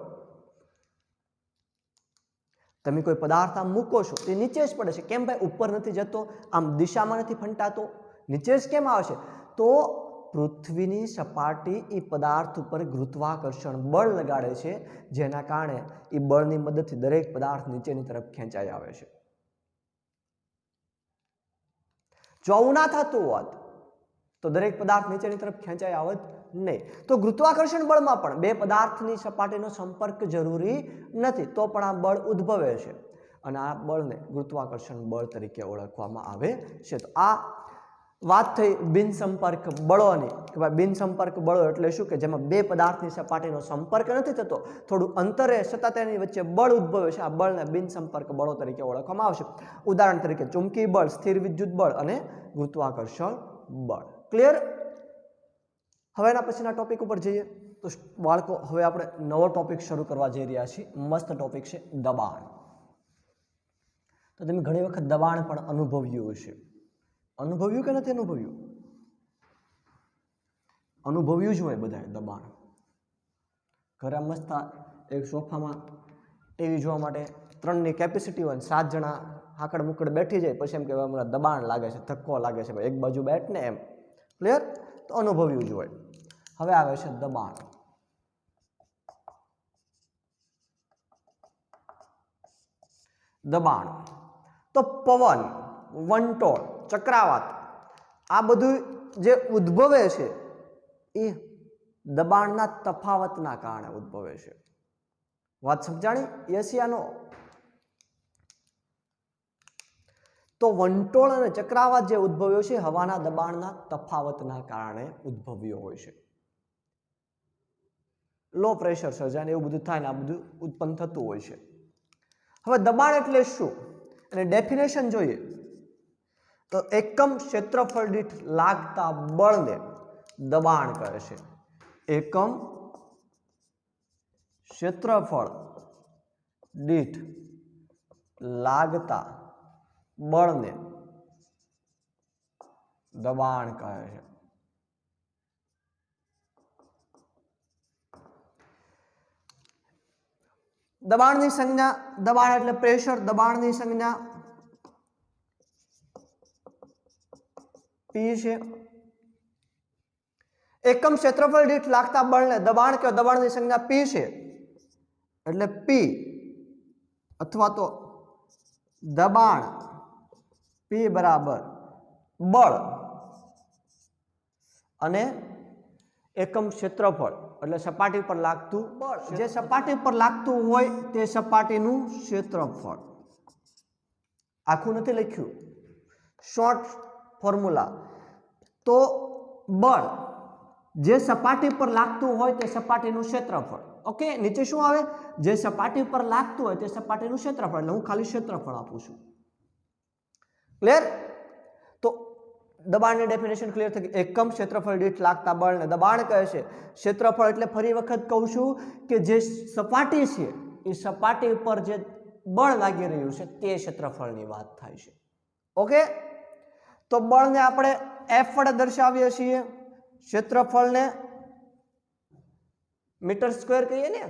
તમે કોઈ પદાર્થ આમ મૂકો છો તે નીચે જ પડે છે. કેમ ભાઈ? ઉપર નથી જતો, આમ દિશામાં નથી ફંટાતો, નીચે જ કેમ આવે છે? તો પૃથ્વીની સપાટી એ પદાર્થ ઉપર ગુરુત્વાકર્ષણ બળ લગાડે છે, જેના કારણે એ બળની મદદથી દરેક પદાર્થ નીચેની તરફ ખેંચાઈ આવે છે. જો આવું ના થતું હોત તો દરેક પદાર્થ નીચેની તરફ ખેંચાઈ આવત નહીં. તો ગુરુત્વાકર્ષણ બળમાં પણ બે પદાર્થની સપાટીનો સંપર્ક જરૂરી નથી તો પણ આ બળ ઉદ્ભવે છે અને આ બળને ગુરુત્વાકર્ષણ બળ તરીકે ઓળખવામાં આવે છે. તો આ વાત થઈ બિનસંપર્ક બળોની કે ભાઈ બિનસંપર્ક બળો એટલે શું? કે જેમાં બે પદાર્થની સપાટીનો સંપર્ક નથી થતો, થોડું અંતરે છતાં તેની વચ્ચે બળ ઉદ્ભવે છે. આ બળને બિનસંપર્ક બળો તરીકે ઓળખવામાં આવશે. ઉદાહરણ તરીકે ચુંબકીય બળ, સ્થિર વિદ્યુત બળ અને ગુરુત્વાકર્ષણ બળ. ક્લિયર? હવે એના પછીના ટોપિક ઉપર જઈએ તો બાળકો હવે આપણે નવો ટોપિક શરૂ કરવા જઈ રહ્યા છીએ. મસ્ત ટોપિક છે દબાણ. તો તમે ઘણી વખત દબાણ પણ અનુભવ્યું હશે. અનુભવ્યું કે નથી અનુભવ્યું? અનુભવ્યું જ હોય બધાએ દબાણ. ઘરે મસ્ત એક સોફામાં ટીવી જોવા માટે 3ની કેપેસિટી હોય, 7 જણા હાકડ મુકડ બેઠી જાય, પછી એમ કે હમણાં દબાણ લાગે છે, ધક્કો લાગે છે, એક બાજુ બેઠ ને એમ. ક્લિયર? તો અનુભવ્યું જ હોય. હવે આવે છે દબાણ. દબાણ તો પવન, વંટોળ, ચક્રાવાત આ બધું જે ઉદ્ભવે છે એ દબાણના તફાવતના કારણે ઉદ્ભવે છે. વાત સમજાણી? યસ યા નો? તો વંટોળ અને ચક્રાવાત જે ઉદ્ભવ્યો છે હવાના દબાણના તફાવતના કારણે ઉદ્ભવ્યો હોય છે. લો પ્રેશર સર્જાય ને એવું બધું થાય ને આ બધું ઉત્પન્ન થતું હોય છે. હવે દબાણ એટલે શું અને ડેફિનેશન જોઈએ તો એકમ ક્ષેત્રફળ દીઠ લાગતા બળને દબાણ કહે છે. એકમ ક્ષેત્રફળ દીઠ લાગતા બળને દબાણ કહે છે. દબાણની સંજ્ઞા, દબાણ એટલે પ્રેશર, દબાણની સંજ્ઞા P છે. એકમ ક્ષેત્રફળ દીઠ લાગતા બળને દબાણ કે દબાણની સંજ્ઞા P છે એટલે P અથવા તો દબાણ P બરાબર બળ અને એકમ ક્ષેત્રફળ એટલે સપાટી પર લાગતું બળ. જે સપાટી પર લાગતું હોય તે સપાટીનું ક્ષેત્રફળ. આખું નથી લખ્યું, શોર્ટ ફોર્મ્યુલા. તો બળ જે સપાટી પર લાગતું હોય તે સપાટીનું ક્ષેત્રફળ. ઓકે, નીચે શું આવે? જે સપાટી પર લાગતું હોય તે સપાટીનું ક્ષેત્રફળ. એટલે હું ખાલી ક્ષેત્રફળ આપું છું. ક્લિયર? તો દબાણની ડેફિનેશન ક્લિયર થઈ ગઈ. એકમ ક્ષેત્રફળ દીઠ લાગતા બળને દબાણ કહે છે. ક્ષેત્રફળ એટલે ફરી વખત કહું છું કે જે સપાટી છે એ સપાટી પર જે બળ લાગી રહ્યું છે તે ક્ષેત્રફળની વાત થાય છે. ઓકે, તો બળને આપણે F વડે દર્શાવીએ છીએ, ક્ષેત્રફળને મીટર સ્ક્વેર કહીએ ને,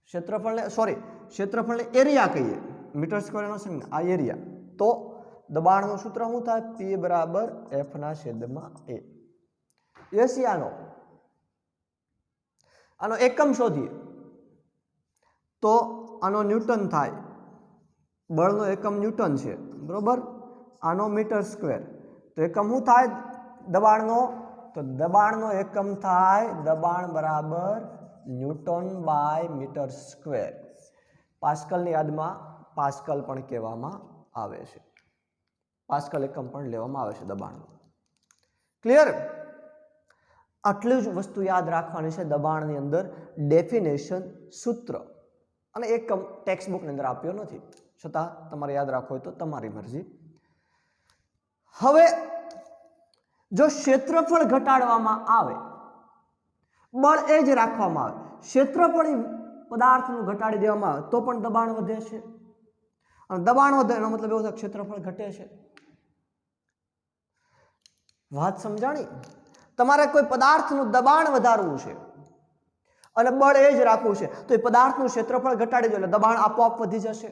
ક્ષેત્રફળને એરિયા કહીએ, મીટર સ્ક્વેર એનો સંજ્ઞા આ એરિયા. તો દબાણનું સૂત્ર શું થાય? P બરાબર F ના છેદમાં A. આનો એકમ શોધીએ તો આનો ન્યૂટન થાય. બળનો એકમ ન્યૂટન છે, બરોબર. આનો મીટર સ્ક્વેર. તો એકમ શું થાય દબાણનો? તો દબાણનો એકમ થાય દબાણ બરાબર ન્યૂટન બાય મીટર સ્ક્વેર. પાસ્કલની યાદમાં પાસ્કલ પણ કહેવામાં આવે છે. પાસ્કલ એકમ પણ લેવામાં આવે છે દબાણનું. ક્લિયર? આટલી જ વસ્તુ યાદ રાખવાની છે દબાણની અંદર. ડેફિનેશન, સૂત્ર અને એકમ ટેક્સ્ટ બુકની અંદર આપ્યો નથી, છતાં તમારે યાદ રાખવું હોય તો તમારી મરજી. હવે જો ક્ષેત્રફળ ઘટાડવામાં આવે, બળ એ જ રાખવામાં આવે, ક્ષેત્રફળ પદાર્થનું ઘટાડી દેવામાં આવે તો પણ દબાણ વધે છે. અને દબાણ વધે એનો મતલબ એવો થાય ક્ષેત્રફળ ઘટે છે. વાત સમજાણી? તમારે કોઈ પદાર્થનું દબાણ વધારવું છે અને બળ એ જ રાખવું છે તો એ પદાર્થનું ક્ષેત્રફળ ઘટાડી દો એટલે દબાણ આપોઆપ વધી જશે.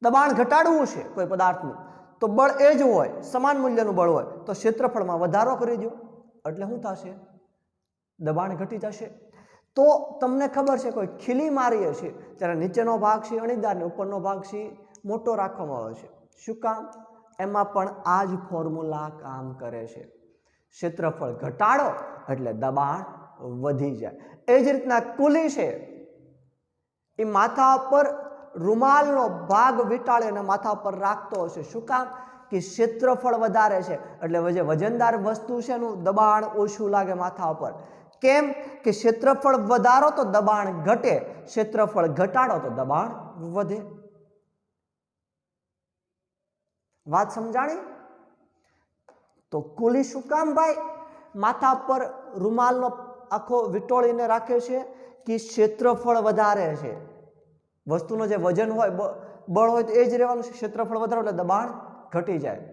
દબાણ ઘટાડવું છે કોઈ પદાર્થનું તો બળ એ જ હોય, સમાન મૂલ્યનું બળ હોય તો ક્ષેત્રફળમાં વધારો કરી દો એટલે શું થશે? દબાણ ઘટી જશે. તો તમને ખબર છે કોઈ ખીલી મારીએ છીએ ત્યારે નીચેનો ભાગ છે અણીદાર ને ઉપરનો ભાગ છે મોટો રાખવામાં આવે છે. શું કામ? એમાં પણ આ જ ફોર્મ્યુલા કામ કરે છે. ક્ષેત્રફળ ઘટાડો એટલે દબાણ વધી જાય. એ જ રીતના કુલી છે એ માથા પર રૂમાલનો ભાગ વીંટાળીને માથા પર રાખતો હશે. શું કામ? કે ક્ષેત્રફળ વધારે છે એટલે જે વજનદાર વસ્તુ છે એનું દબાણ ઓછું લાગે માથા ઉપર. કેમ? કે ક્ષેત્રફળ વધારો તો દબાણ ઘટે, ક્ષેત્રફળ ઘટાડો તો દબાણ વધે. વાત સમજાણી? તો કુલી શું કામ ભાઈ માથા પર રૂમાલનો આખો વીંટોળીને રાખે છે? કે ક્ષેત્રફળ વધારે છે. વસ્તુનો જે વજન હોય, બળ હોય તો એ જ રહેવાનું છે. ક્ષેત્રફળ વધારો એટલે દબાણ ઘટી જાય.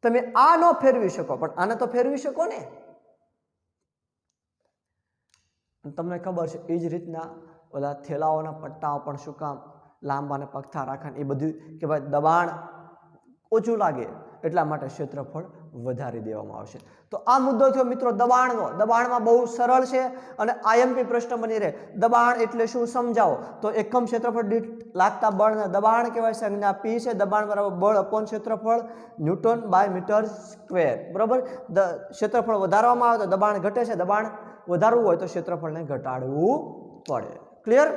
તમે આ ન ફેરવી શકો પણ આને તો ફેરવી શકો ને. તમને ખબર છે એ જ રીતના ઓલા થેલાઓના પટ્ટાઓ પણ શું કામ લાંબા ને પગથા રાખે એ બધું કે ભાઈ દબાણ ઓછું લાગે એટલા માટે ક્ષેત્રફળ વધારી દેવામાં આવશે. તો આ મુદ્દો થયો મિત્રો દબાણનો. દબાણમાં બહુ સરળ છે અને આઈએમપી પ્રશ્ન બની રહે. દબાણ એટલે શું સમજાવો? તો એકમ ક્ષેત્રફળ દીઠ લાગતા બળને દબાણ કહેવાય. સંજ્ઞા P છે. દબાણ બરાબર બળ અપોન ક્ષેત્રફળ ન્યૂટન બાય મીટર સ્ક્વેર. બરાબર. ક્ષેત્રફળ વધારવામાં આવે તો દબાણ ઘટે છે. દબાણ વધારવું હોય તો ક્ષેત્રફળને ઘટાડવું પડે. ક્લિયર?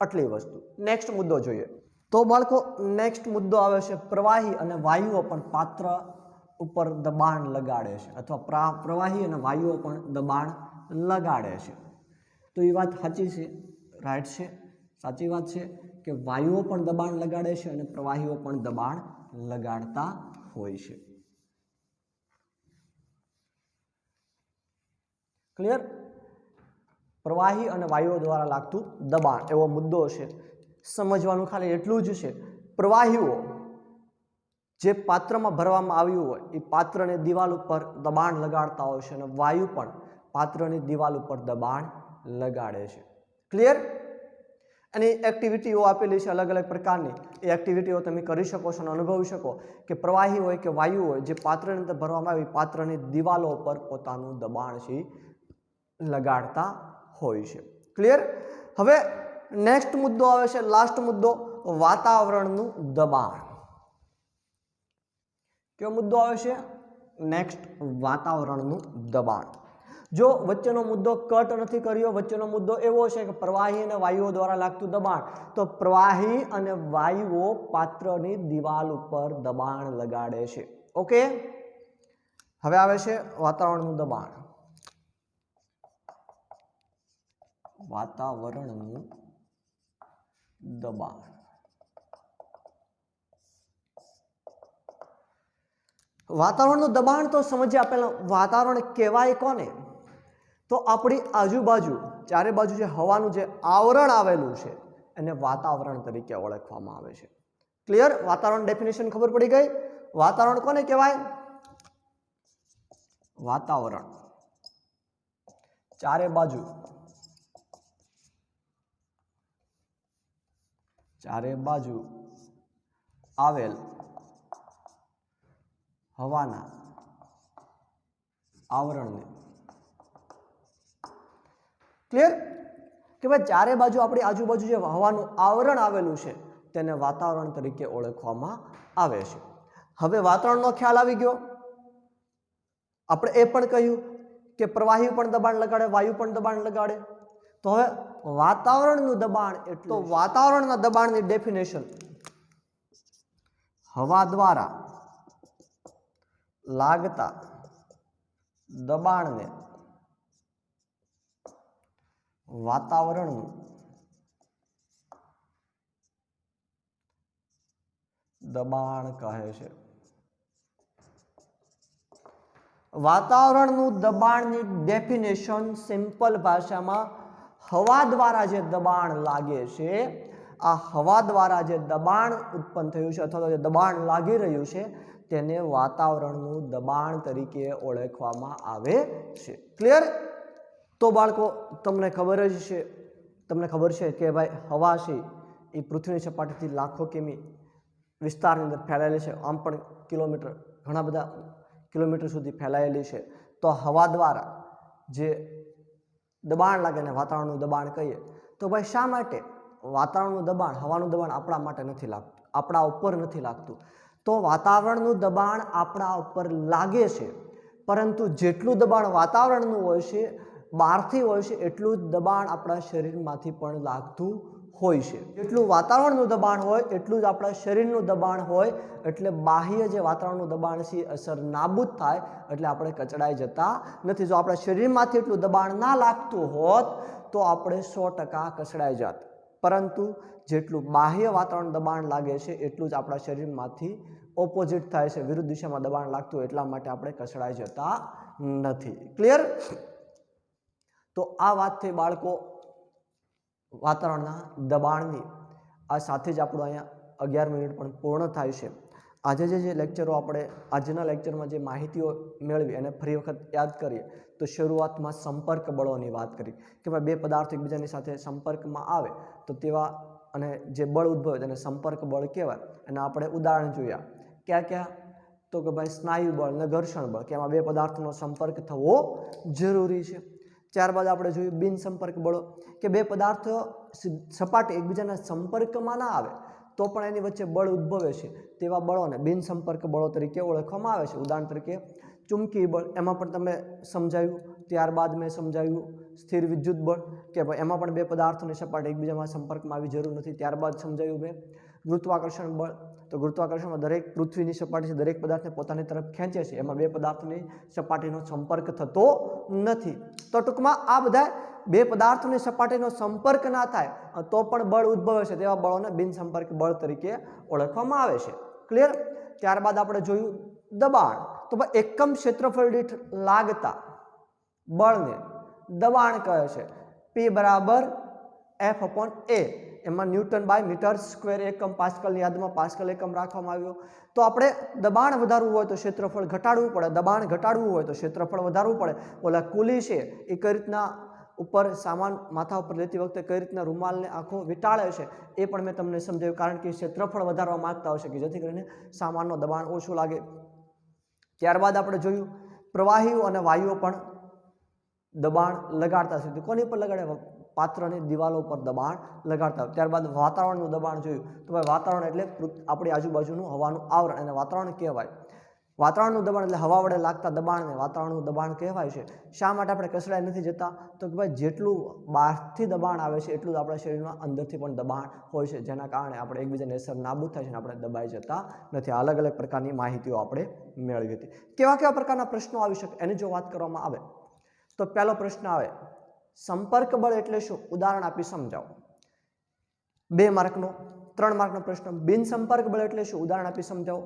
આટલી વસ્તુ. નેક્સ્ટ મુદ્દો જોઈએ તો બાળકો નેક્સ્ટ મુદ્દો આવે છે પ્રવાહી અને વાયુઓ પણ પાત્ર ઉપર દબાણ લગાડે છે અથવા પ્રવાહી અને વાયુઓ પણ દબાણ લગાડે છે. તો એ વાત સાચી છે, રાઈટ છે, સાચી વાત છે કે વાયુઓ પણ દબાણ લગાડે છે અને પ્રવાહીઓ પણ દબાણ લગાડતા હોય છે. ક્લિયર? પ્રવાહી અને વાયુઓ દ્વારા લાગતું દબાણ એવો મુદ્દો છે. સમજવાનું ખાલી એટલું જ છે, પ્રવાહીઓ જે પાત્રમાં ભરવામાં આવ્યું હોય એ પાત્રની દિવાલ ઉપર દબાણ લગાડતા હોય છે અને વાયુ પણ પાત્રની દિવાલ ઉપર દબાણ લગાડે છે. ક્લિયર? અને એક્ટિવિટીઓ આપેલી છે અલગ અલગ પ્રકારની. એ એક્ટિવિટીઓ તમે કરી શકો છો અને અનુભવી શકો કે પ્રવાહી હોય કે વાયુ હોય જે પાત્રની અંદર ભરવામાં આવી પાત્રની દિવાલો ઉપર પોતાનું દબાણ છે લગાડતા હોય છે. ક્લિયર? હવે નેક્સ્ટ મુદ્દો આવે છે, લાસ્ટ મુદ્દો, વાતાવરણનું દબાણ. કયો મુદ્દો આવે છે? નેક્સ્ટ વાતાવરણનું દબાણ. જો વચ્ચેનો મુદ્દો કટ નથી કર્યો, વચ્ચેનો મુદ્દો એવો છે કે પ્રવાહી અને વાયુઓ દ્વારા લાગતું દબાણ, તો પ્રવાહી અને વાયુઓ પાત્રની દિવાલ ઉપર દબાણ લગાડે છે. ઓકે, હવે આવે છે વાતાવરણનું દબાણ. વાતાવરણનું દબાણ. વાતાવરણનું દબાણ તો સમજ્યા પહેલા વાતાવરણ કહેવાય કોને? તો આપણી આજુબાજુ ચારે બાજુ જે હવાનું જે આવરણ આવેલું છે એને વાતાવરણ તરીકે ઓળખવામાં આવે છે. ક્લિયર? વાતાવરણ ડેફિનેશન ખબર પડી ગઈ? વાતાવરણ કોને કહેવાય? વાતાવરણ ચારે બાજુ આવેલ હવાના આવરણને. ક્લિયર? કે ભાઈ ચારે બાજુ આપણી આજુબાજુ જે હવાનું આવરણ આવેલું છે તેને વાતાવરણ તરીકે ઓળખવામાં આવે છે. હવે વાતાવરણનો ખ્યાલ આવી ગયો. આપણે એ પણ કહ્યું કે પ્રવાહી પણ દબાણ લગાડે, વાયુ પણ દબાણ લગાડે. તો હવે વાતાવરણનું દબાણ એટલે તો વાતાવરણના દબાણની ડેફિનેશન હવા દ્વારા લાગતા દબાણને વાતાવરણનું દબાણ કહે છે. વાતાવરણનું દબાણની ડેફિનેશન સિમ્પલ ભાષામાં હવા દ્વારા જે દબાણ લાગે છે, આ હવા દ્વારા જે દબાણ ઉત્પન્ન થયું છે અથવા તો જે દબાણ લાગી રહ્યું છે તેને વાતાવરણનું દબાણ તરીકે ઓળખવામાં આવે છે. ક્લિયર? તો બાળકો તમને ખબર છે કે ભાઈ હવા છે એ પૃથ્વીની સપાટીથી લાખો કિમી વિસ્તારની અંદર ફેલાયેલી છે, આમ પણ ઘણા બધા કિલોમીટર સુધી ફેલાયેલી છે. તો હવા દ્વારા જે દબાણ લાગે ને વાતાવરણનું દબાણ કહીએ. તો ભાઈ શા માટે વાતાવરણનું દબાણ, હવાનું દબાણ આપણા માટે નથી લાગતું, આપણા ઉપર નથી લાગતું? તો વાતાવરણનું દબાણ આપણા ઉપર લાગે છે, પરંતુ જેટલું દબાણ વાતાવરણનું હોય છે બહારથી હોય છે એટલું જ દબાણ આપણા શરીરમાંથી પણ લાગતું હોય છે. જેટલું વાતાવરણનું દબાણ હોય એટલું જ આપણા શરીરનું દબાણ હોય. એટલે બાહ્ય જે વાતાવરણનું દબાણ છે અસર નાબૂદ થાય એટલે આપણે કચડાઈ જતા નથી. જો આપણા શરીરમાંથી એટલું દબાણ ના લાગતું હોત તો આપણે 100% કચડાઈ જાત. પરંતુ જેટલું બાહ્ય વાતાવરણ દબાણ લાગે છે એટલું જ આપણા શરીરમાંથી ઓપોઝિટ થાય છે, વિરુદ્ધ દિશામાં દબાણ લાગતું હોય, એટલા માટે આપણે કચડાઈ જતા નથી. ક્લિયર? તો આ વાતથી બાળકો વાતાવરણના દબાણની આ સાથે જ આપણું અહીંયા 11 મિનિટ પણ પૂર્ણ થાય છે. આજે જે લેક્ચરો આપણે આજના લેક્ચરમાં જે માહિતીઓ મેળવી એને ફરી વખત યાદ કરીએ તો શરૂઆતમાં સંપર્ક બળોની વાત કરી કે ભાઈ બે પદાર્થો એકબીજાની સાથે સંપર્કમાં આવે તો તેવા અને જે બળ ઉદ્ભવે તેને સંપર્ક બળ કહેવાય. અને આપણે ઉદાહરણ જોયા ક્યાં તો કે ભાઈ સ્નાયુ બળ અને ઘર્ષણ બળ, કે એમાં બે પદાર્થોનો સંપર્ક થવો જરૂરી છે. ત્યારબાદ આપણે જોયું બિન સંપર્ક બળો, કે બે પદાર્થો સપાટી એકબીજાના સંપર્કમાં ના આવે તો પણ એની વચ્ચે બળ ઉદ્ભવે છે. તેવા બળોને બિન સંપર્ક બળો તરીકે ઓળખવામાં આવે છે. ઉદાહરણ તરીકે ચુંબકીય બળ, એમાં પણ તમે સમજાયું. ત્યારબાદ મેં સમજાવ્યું સ્થિર વિદ્યુત બળ કે ભાઈ એમાં પણ બે પદાર્થોની સપાટી એકબીજામાં સંપર્કમાં આવી જરૂર નથી. ત્યારબાદ સમજાયું મેં ગુરુત્વાકર્ષણ બળ. તો ગુરુત્વાકર્ષણમાં દરેક પૃથ્વીની સપાટી છે દરેક પદાર્થને પોતાની તરફ ખેંચે છે, એમાં બે પદાર્થોની સપાટીનો સંપર્ક થતો નથી. તો ટૂંકમાં આ બધા બે પદાર્થોની સપાટીનો સંપર્ક ના થાય તો પણ બળ ઉદ્ભવે છે, તેવા બળોને બિનસંપર્ક બળ તરીકે ઓળખવામાં આવે છે. ક્લિયર? ત્યારબાદ આપણે જોયું દબાણ. તો ભાઈ એકમ ક્ષેત્રફળ દીઠ લાગતા બળને દબાણ કહે છે. P બરાબર F/A. એમાં ન્યૂટન બાય મીટર સ્ક્વેર એકમ, પાસ્કલની યાદમાં પાસ્કલ એકમ રાખવામાં આવ્યો. તો આપણે દબાણ વધારવું હોય તો ક્ષેત્રફળ ઘટાડવું પડે, દબાણ ઘટાડવું હોય તો ક્ષેત્રફળ વધારવું પડે. ઓલા કુલી છે એ કઈ રીતના ઉપર સામાન માથા ઉપર લેતી વખતે કઈ રીતના રૂમાલને આખો વીંટાળે છે એ પણ મેં તમને સમજાવ્યું, કારણ કે ક્ષેત્રફળ વધારવા માંગતા હશે કે જેથી કરીને સામાનનો દબાણ ઓછું લાગે. ત્યારબાદ આપણે જોયું પ્રવાહીઓ અને વાયુઓ પણ દબાણ લગાડતા છે. કોની પર લગાડે? પાત્રની દિવાલો પર દબાણ લગાડતા. ત્યારબાદ વાતાવરણનું દબાણ જોયું. તો ભાઈ વાતાવરણ એટલે આપણી આજુબાજુનું હવાનું આવરણ, અને વાતાવરણ કહેવાય. વાતાવરણનું દબાણ એટલે હવા વડે લાગતા દબાણને વાતાવરણનું દબાણ કહેવાય છે. શા માટે આપણે કસડાઈ નથી જતા? તો કે ભાઈ જેટલું બહારથી દબાણ આવે છે એટલું જ આપણા શરીરમાં અંદરથી પણ દબાણ હોય છે, જેના કારણે આપણે એકબીજાને અસર નાબૂદ થાય છે અને આપણે દબાઈ જતા નથી. અલગ અલગ પ્રકારની માહિતીઓ આપણે મેળવી હતી. કેવા કેવા પ્રકારના પ્રશ્નો આવી શકે એની જો વાત કરવામાં આવે તો પહેલો પ્રશ્ન આવે સંપર્ક બળ એટલે શું? ઉદાહરણ આપી સમજાવો. 2 માર્કનો, 3 માર્કનો પ્રશ્ન બિનસંપર્ક બળ એટલે શું? ઉદાહરણ આપી સમજાવો.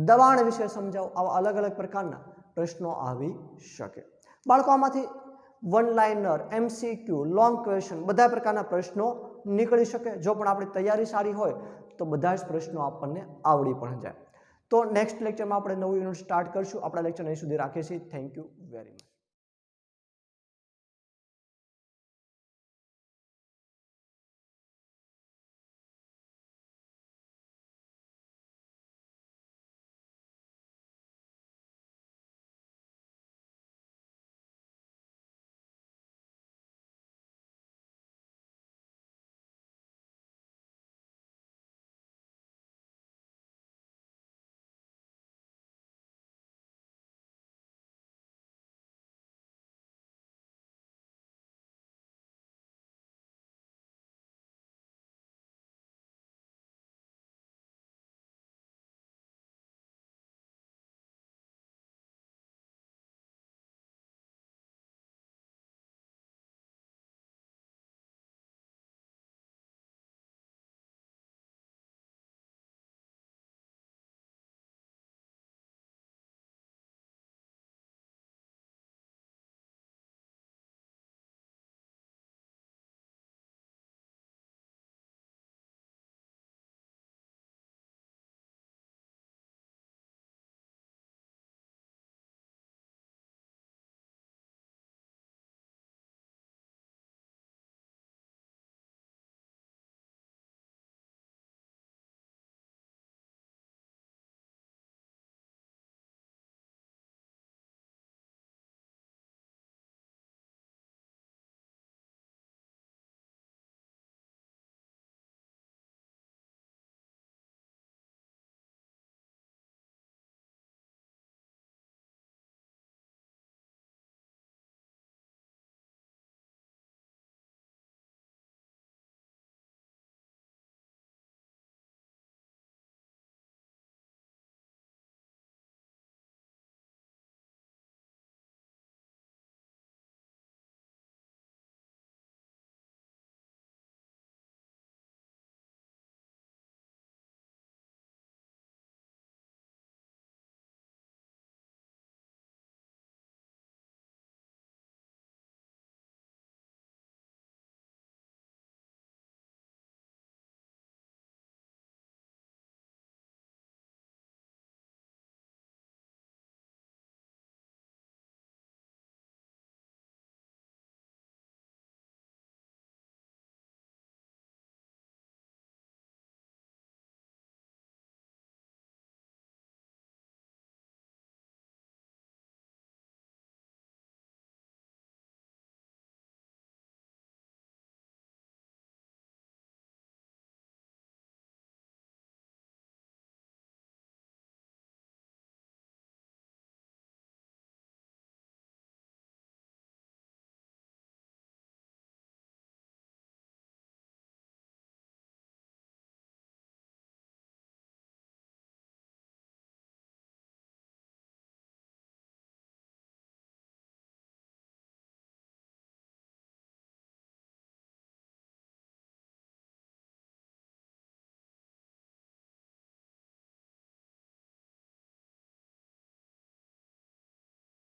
દબાણ વિશે સમજાવો. આવા અલગ અલગ પ્રકારના પ્રશ્નો આવી શકે. બાળકો આમાંથી one liner, MCQ, long question બધા પ્રકારના પ્રશ્નો નીકળી શકે. જો પણ આપણી તૈયારી સારી હોય તો બધા જ પ્રશ્નો આપણને આવડી પણ જાય. તો નેક્સ્ટ લેક્ચરમાં આપણે નવું યુનિટ સ્ટાર્ટ કરશું. આપણા લેક્ચર અહીં સુધી રાખીએ છીએ. Thank you very much.